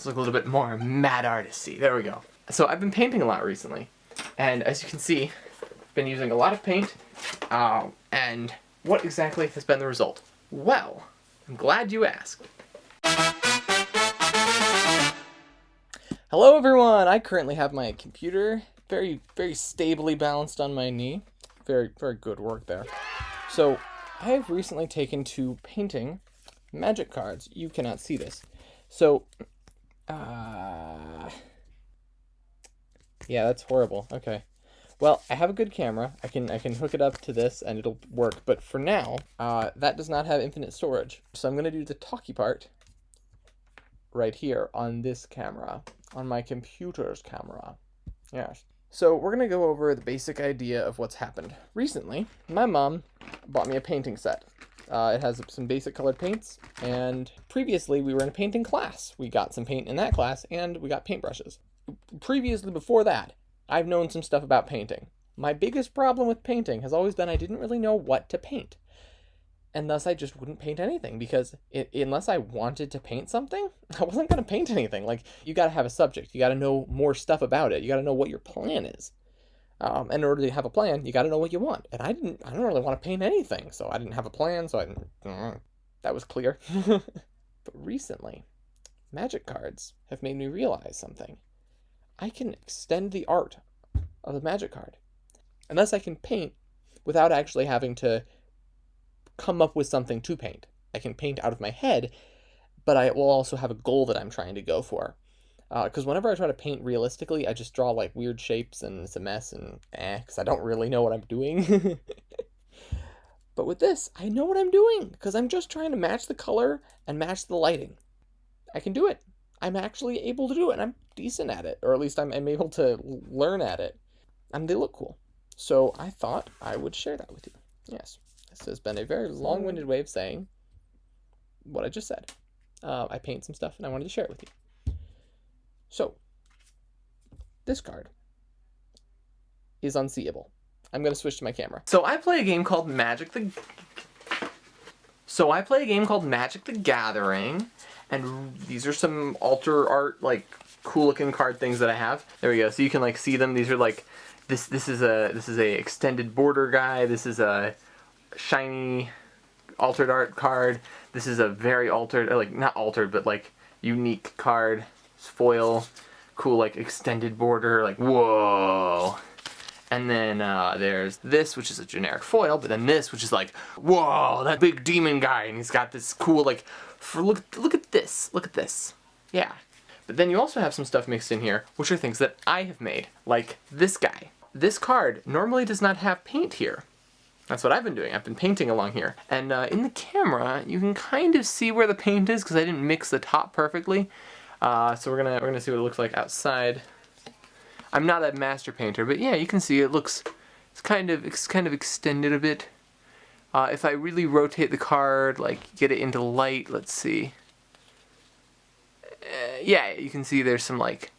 Let's look a little bit more mad artisty. There we go. So I've been painting a lot recently, and as you can see, I've been using a lot of paint, and what exactly has been the result? Well, I'm glad you asked. Hello everyone! I currently have my computer very stably balanced on my knee. Very good work there. So, I have recently taken to painting magic cards. You cannot see this. So, yeah, that's horrible. Okay. Well, I have a good camera. I can hook it up to this and it'll work. But for now, that does not have infinite storage. So I'm going to do the talky part right here on this camera, on my computer's camera. Yes. So we're going to go over the basic idea of what's happened. Recently, my mom bought me a painting set. It has some basic colored paints, and previously we were in a painting class. We got some paint in that class, and we got paintbrushes. Previously, before that, I've known some stuff about painting. My biggest problem with painting has always been I didn't really know what to paint. And thus I just wouldn't paint anything, because unless I wanted to paint something, I wasn't going to paint anything. Like, you got to have a subject. You got to know more stuff about it. You got to know what your plan is. And in order to have a plan, you got to know what you want. And I don't really want to paint anything, so I didn't have a plan, so that was clear. But recently, magic cards have made me realize something. I can extend the art of the magic card. Unless I can paint without actually having to come up with something to paint. I can paint out of my head, but I will also have a goal that I'm trying to go for. Because whenever I try to paint realistically, I just draw like weird shapes and it's a mess and because I don't really know what I'm doing. But with this, I know what I'm doing because I'm just trying to match the color and match the lighting. I can do it. I'm actually able to do it, and I'm decent at it, or at least I'm able to learn at it, and they look cool. So I thought I would share that with you. Yes, this has been a very long-winded way of saying what I just said. I paint some stuff, and I wanted to share it with you. So, this card is unseeable. I'm going to switch to my camera. So I play a game called Magic the Gathering, and these are some altar art, like, cool-looking card things that I have. There we go. So you can, like, see them. These are, like, this is a extended border guy. This is a shiny altered art card. This is a very altered, like, not altered, but, like, unique card. Foil, cool, like, extended border, like, whoa. And then there's this, which is a generic foil, but then this, which is like, whoa, that big demon guy, and he's got this cool, like, look at this, yeah. But then you also have some stuff mixed in here, which are things that I have made, like this guy. This card normally does not have paint here. That's what I've been doing. I've been painting along here. And in the camera, you can kind of see where the paint is, because I didn't mix the top perfectly. So we're gonna see what it looks like outside. I'm not a master painter, but yeah, you can see it's kind of extended a bit. If I really rotate the card, like get it into light, let's see. Yeah, you can see there's some like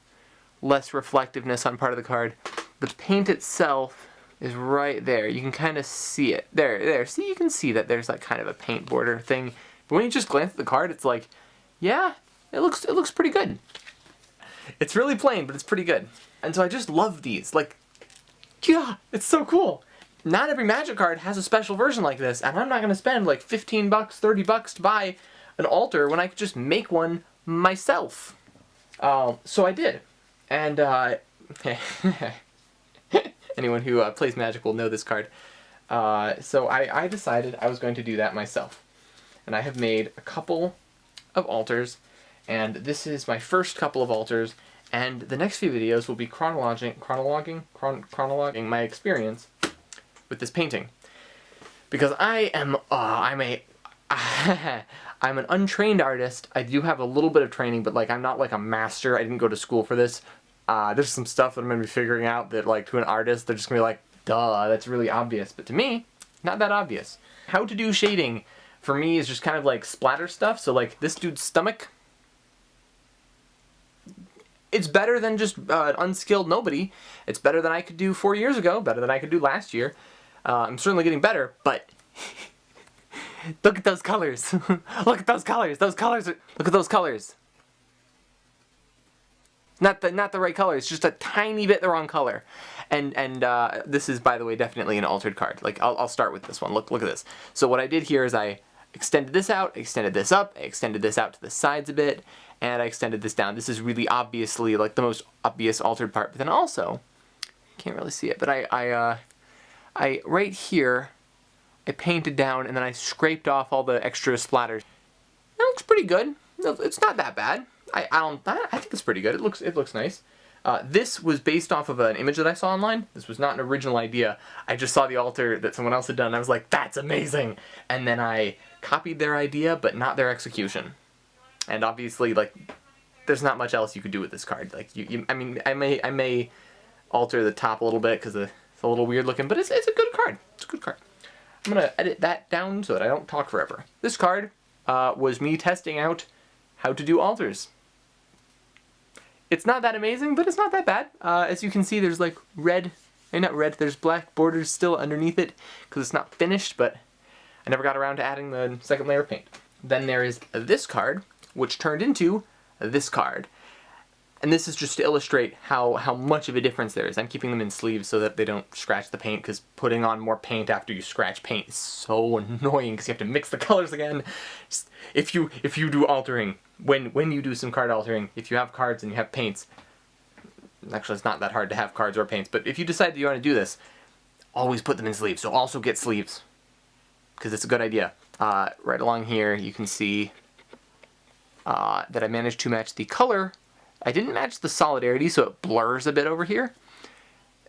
less reflectiveness on part of the card. The paint itself is right there. You can kind of see it. There. See, you can see that there's like kind of a paint border thing. But when you just glance at the card, it's like, yeah. It looks pretty good. It's really plain, but it's pretty good. And so I just love these. Like, yeah, it's so cool. Not every Magic card has a special version like this, and I'm not gonna spend like $15, $30 to buy an altar when I could just make one myself. So I did. And anyone who plays Magic will know this card. So I decided I was going to do that myself. And I have made a couple of altars. And this is my first couple of altars, and the next few videos will be chronologing my experience with this painting. Because I'm an untrained artist. I do have a little bit of training, but like I'm not like a master. I didn't go to school for this. There's some stuff that I'm gonna be figuring out that like to an artist, they're just gonna be like, duh, that's really obvious. But to me, not that obvious. How to do shading for me is just kind of like splatter stuff. So like this dude's stomach, it's better than just unskilled nobody. It's better than I could do 4 years ago, better than I could do last year. I'm certainly getting better, but look at those colors. Look at those colors. Look at those colors. Not the right color. It's just a tiny bit the wrong color. And this is, by the way, definitely an altered card. Like, I'll start with this one. Look at this. So what I did here is I extended this out, extended this up, I extended this out to the sides a bit, and I extended this down. This is really obviously like the most obvious altered part. But then also, can't really see it, but I right here, I painted down and then I scraped off all the extra splatters. That looks pretty good. It's not that bad. I think it's pretty good. It looks nice. This was based off of an image that I saw online. This was not an original idea. I just saw the altar that someone else had done and I was like, that's amazing! And then I copied their idea, but not their execution. And obviously, like, there's not much else you could do with this card. Like, I mean, I may alter the top a little bit because it's a little weird looking, but it's a good card. It's a good card. I'm gonna edit that down so that I don't talk forever. This card was me testing out how to do altars. It's not that amazing, but it's not that bad. As you can see, there's like there's black borders still underneath it because it's not finished, but I never got around to adding the second layer of paint. Then there is this card, which turned into this card. And this is just to illustrate how much of a difference there is. I'm keeping them in sleeves so that they don't scratch the paint, because putting on more paint after you scratch paint is so annoying because you have to mix the colors again. Just, if you do altering, when you do some card altering, if you have cards and you have paints, actually it's not that hard to have cards or paints, but if you decide that you want to do this, always put them in sleeves. So also get sleeves, because it's a good idea. Right along here you can see that I managed to match the color. I didn't match the solidarity, so it blurs a bit over here.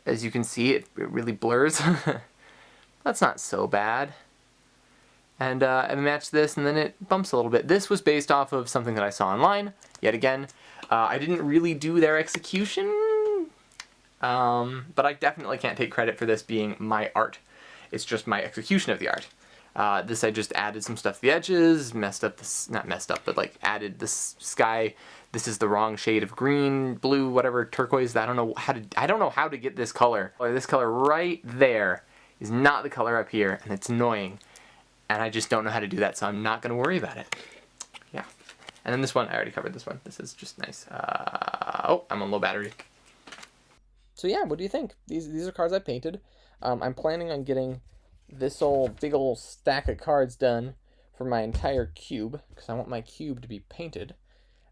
As you can see, it really blurs. That's not so bad. And I matched this, and then it bumps a little bit. This was based off of something that I saw online. Yet again, I didn't really do their execution, but I definitely can't take credit for this being my art. It's just my execution of the art. This I just added some stuff to the edges, messed up this, not messed up, but like added this sky. This is the wrong shade of green, blue, whatever, turquoise. I don't know how to get this color. This color right there is not the color up here, and it's annoying. And I just don't know how to do that, so I'm not gonna worry about it. Yeah. And then this one, I already covered this one. This is just nice. Oh, I'm on low battery. So yeah, what do you think? These are cards I painted. I'm planning on getting this big old stack of cards done for my entire cube, because I want my cube to be painted.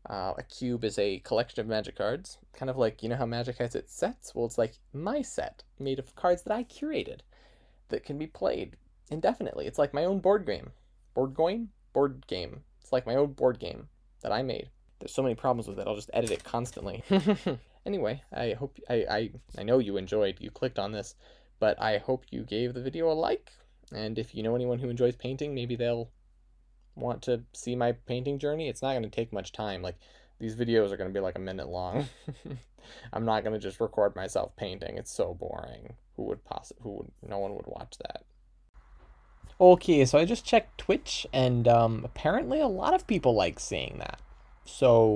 A cube is a collection of Magic cards, kind of like, you know how Magic has its sets? Well, it's like my set, made of cards that I curated, that can be played indefinitely. It's like my own board game. Board game. It's like my own board game that I made. There's so many problems with it, I'll just edit it constantly. Anyway, I hope, I know you enjoyed, you clicked on this, but I hope you gave the video a like, and if you know anyone who enjoys painting, maybe they'll want to see my painting journey. It's not going to take much time. Like, these videos are going to be like a minute long. I'm not going to just record myself painting. It's so boring. No one would watch that. Okay, so I just checked Twitch, and apparently a lot of people like seeing that. So